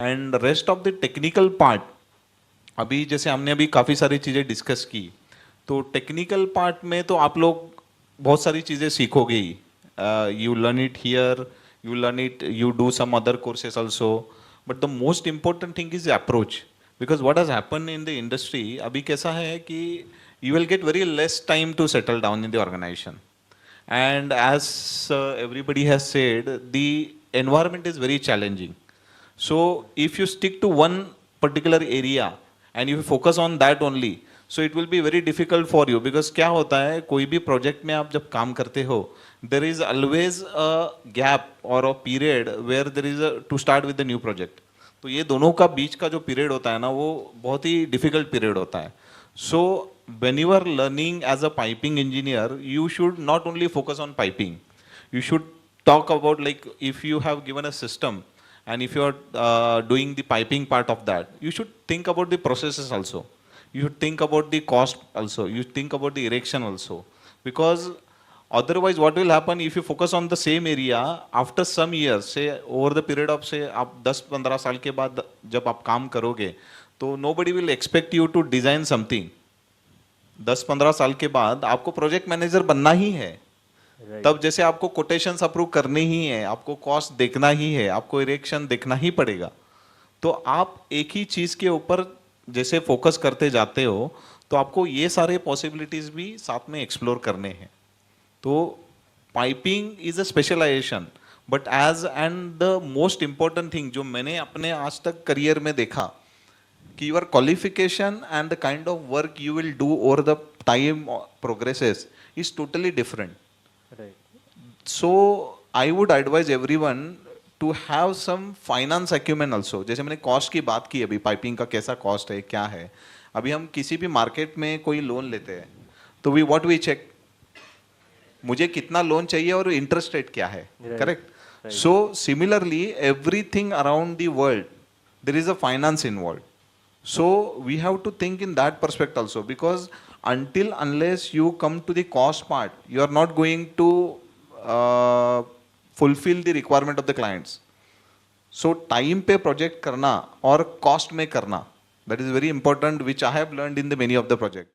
And rest of the technical part, अभी जैसे हमने अभी काफ़ी सारी चीज़ें डिस्कस की, तो टेक्निकल पार्ट में तो आप लोग बहुत सारी चीज़ें सीखोगे ही. You learn it here, you learn it, you do some other courses also, but the most important thing is approach. Because what has happen in the industry, अभी कैसा है कि you will get very less time to settle down in the organisation. And as everybody has said, the environment is very challenging. So if you stick to one particular area and if you focus on that only, so it will be very difficult for you. Because क्या होता है, कोई भी project में आप जब काम करते हो, there is always a gap or a period where there is a to start with the new project. तो ये दोनों का बीच का जो पीरियड होता है ना, वो बहुत ही डिफिकल्ट पीरियड होता है. So when you are learning as a piping engineer, you should not only focus on piping. You should talk about, like, if you have given a system and if you are doing the piping part of that, you should think about the processes also. You should think about the cost also. You think about the erection also. Because otherwise what will happen if you focus on the same area, after some years, say over the period of, say, आप 10-15 साल के बाद जब आप काम करोगे, तो nobody will expect you to design something. 10-15 साल के बाद आपको प्रोजेक्ट मैनेजर बनना ही है. तब जैसे आपको कोटेशंस अप्रूव करने ही है, आपको कॉस्ट देखना ही है, आपको इरेक्शन देखना ही पड़ेगा. तो आप एक ही चीज के ऊपर जैसे फोकस करते जाते हो, तो आपको ये सारे पॉसिबिलिटीज भी साथ में एक्सप्लोर करने हैं. तो piping is a specialisation, but as and the most important thing जो मैंने अपने आज तक करियर में देखा, कि your qualification and the kind of work you will do over the time progresses is totally different. Right. So I would advise everyone to have some finance acumen also. जैसे मैंने कॉस्ट की बात की अभी, piping का कैसा cost है, क्या है. अभी हम किसी भी मार्केट में कोई लोन लेते हैं, तो वी व्हाट वी चेक, मुझे कितना लोन चाहिए और इंटरेस्ट रेट क्या है. Correct. So similarly everything around the world there is a finance involve. So we have to think in that perspective also, because unless you come to the cost part, you are not going to fulfill the requirement of the clients. So time पे project करना और cost में करना, that is very important, which I have learned in the many of the project.